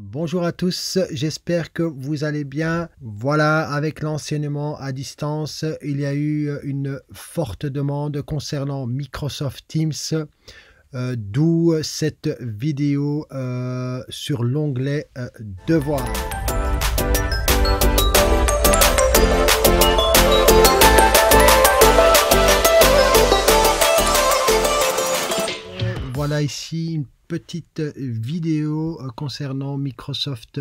Bonjour à tous, j'espère que vous allez bien. Voilà, avec l'enseignement à distance, il y a eu une forte demande concernant Microsoft Teams, d'où cette vidéo sur l'onglet Devoirs. Voilà ici une petite vidéo concernant Microsoft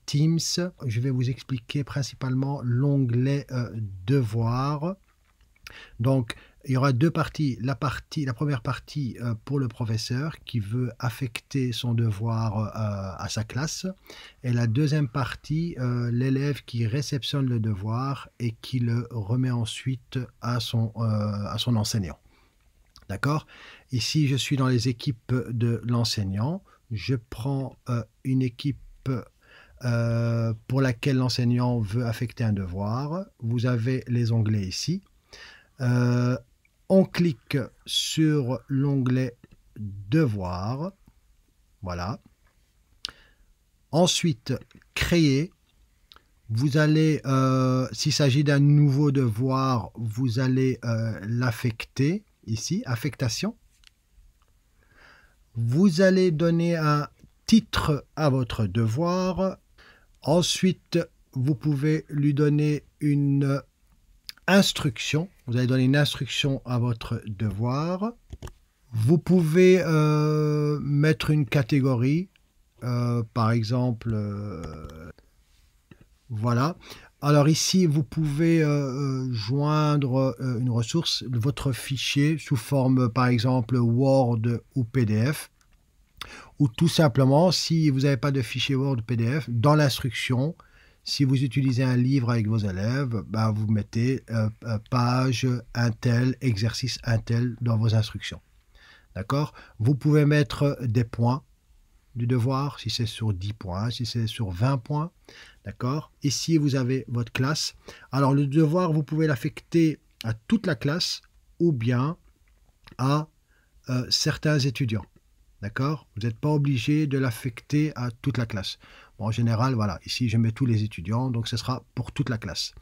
Teams. Je vais vous expliquer principalement l'onglet Devoirs. Donc, il y aura deux parties. La première partie pour le professeur qui veut affecter son devoir à sa classe. Et la deuxième partie, l'élève qui réceptionne le devoir et qui le remet ensuite à son enseignant. D'accord? Ici, je suis dans les équipes de l'enseignant. Je prends une équipe pour laquelle l'enseignant veut affecter un devoir. Vous avez les onglets ici. On clique sur l'onglet Devoir. Voilà. Ensuite, Créer. Vous allez, s'il s'agit d'un nouveau devoir, vous allez l'affecter. Ici, affectation. Vous allez donner un titre à votre devoir. Ensuite, vous pouvez lui donner une instruction. Vous allez donner une instruction à votre devoir. Vous pouvez mettre une catégorie. Par exemple, voilà. Alors ici, vous pouvez joindre une ressource, votre fichier sous forme par exemple Word ou PDF. Ou tout simplement, si vous n'avez pas de fichier Word ou PDF, dans l'instruction, si vous utilisez un livre avec vos élèves, ben vous mettez page un tel, exercice un tel dans vos instructions. D'accord? Vous pouvez mettre des points du devoir, si c'est sur 10 points, si c'est sur 20 points. D'accord? Ici, vous avez votre classe. Alors, le devoir, vous pouvez l'affecter à toute la classe ou bien à certains étudiants. D'accord? Vous n'êtes pas obligé de l'affecter à toute la classe. Bon, en général, voilà, ici, je mets tous les étudiants, donc ce sera pour toute la classe.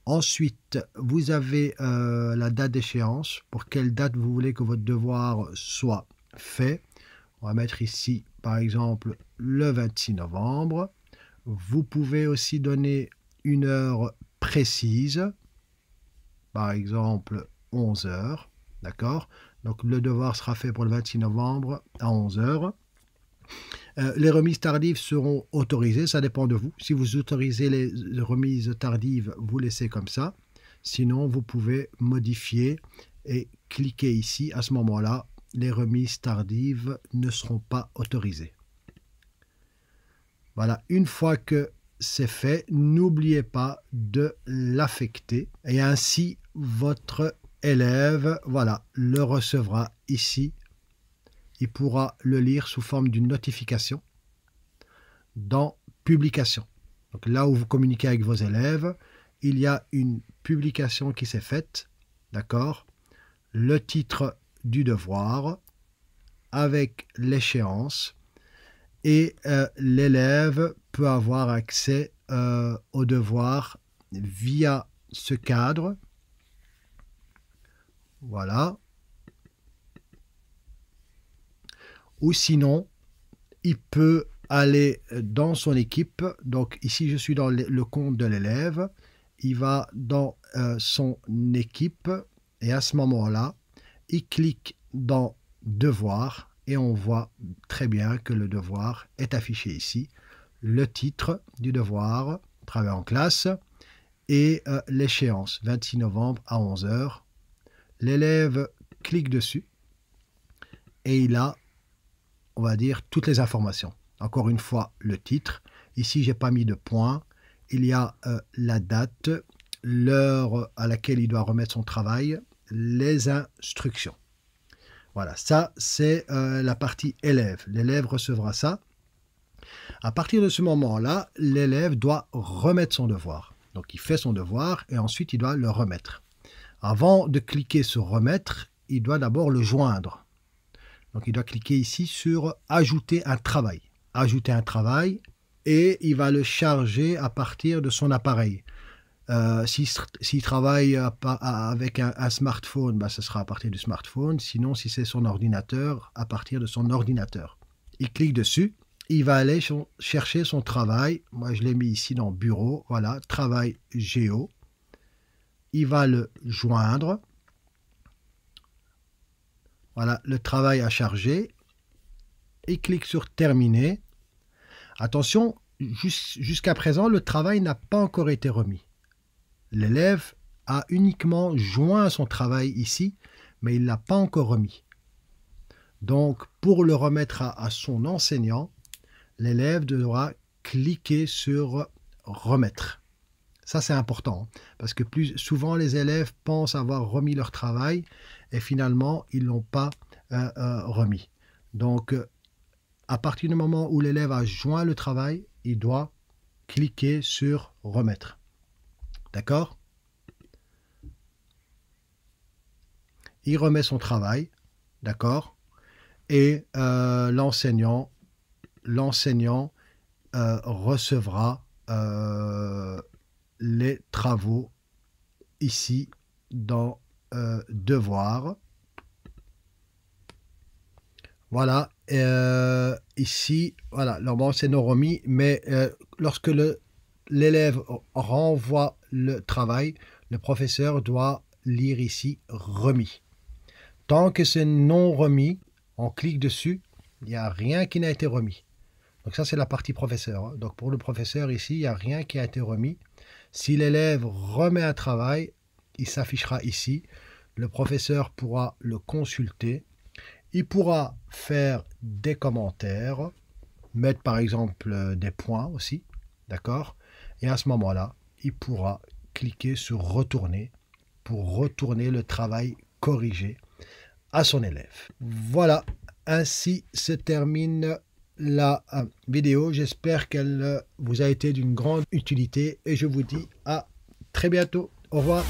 Ensuite, vous avez la date d'échéance. Pour quelle date vous voulez que votre devoir soit fait? On va mettre ici, par exemple, le 26 novembre. Vous pouvez aussi donner une heure précise, par exemple 11 heures, d'accord? Donc le devoir sera fait pour le 26 novembre à 11 heures. Les remises tardives seront autorisées, ça dépend de vous. Si vous autorisez les remises tardives, vous laissez comme ça. Sinon, vous pouvez modifier et cliquer ici. À ce moment-là, les remises tardives ne seront pas autorisées. Voilà, une fois que c'est fait, n'oubliez pas de l'affecter. Et ainsi, votre élève, voilà, le recevra ici. Il pourra le lire sous forme d'une notification dans Publication. Donc là où vous communiquez avec vos élèves, il y a une publication qui s'est faite, d'accord? Le titre du devoir avec l'échéance. Et l'élève peut avoir accès au devoir via ce cadre. Voilà. Ou sinon, il peut aller dans son équipe. Donc ici, je suis dans le compte de l'élève. Il va dans son équipe et à ce moment-là, il clique dans Devoir. Et on voit très bien que le devoir est affiché ici. Le titre du devoir, travail en classe, et l'échéance, 26 novembre à 11 heures. L'élève clique dessus et il a, on va dire, toutes les informations. Encore une fois, le titre. Ici, je n'ai pas mis de point. Il y a la date, l'heure à laquelle il doit remettre son travail, les instructions. Voilà, ça c'est la partie élève. L'élève recevra ça. À partir de ce moment-là, l'élève doit remettre son devoir. Donc il fait son devoir et ensuite il doit le remettre. Avant de cliquer sur remettre, il doit d'abord le joindre. Donc il doit cliquer ici sur ajouter un travail. Ajouter un travail et il va le charger à partir de son appareil. S'il travaille avec un smartphone, bah, ce sera à partir du smartphone. Sinon, si c'est son ordinateur, à partir de son ordinateur. Il clique dessus, il va aller chercher son travail. Moi, je l'ai mis ici dans Bureau. Voilà, Travail Géo. Il va le joindre. Voilà, le travail à charger. Il clique sur Terminer. Attention, jusqu'à présent, le travail n'a pas encore été remis. L'élève a uniquement joint son travail ici, mais il ne l'a pas encore remis. Donc, pour le remettre à son enseignant, l'élève devra cliquer sur « Remettre ». Ça, c'est important, parce que plus souvent, les élèves pensent avoir remis leur travail et finalement, ils ne l'ont pas remis. Donc, à partir du moment où l'élève a joint le travail, il doit cliquer sur « Remettre ». D'accord? Il remet son travail, d'accord? Et l'enseignant recevra les travaux ici dans Devoirs. Voilà, ici, voilà, normalement c'est non remis, mais lorsque l'élève renvoie le travail, le professeur doit lire ici « Remis ». Tant que c'est non remis, on clique dessus, il n'y a rien qui n'a été remis. Donc ça, c'est la partie professeur. Donc pour le professeur ici, il n'y a rien qui a été remis. Si l'élève remet un travail, il s'affichera ici. Le professeur pourra le consulter. Il pourra faire des commentaires, mettre par exemple des points aussi, d'accord? Et à ce moment-là, il pourra cliquer sur retourner pour retourner le travail corrigé à son élève. Voilà, ainsi se termine la vidéo. J'espère qu'elle vous a été d'une grande utilité et je vous dis à très bientôt. Au revoir.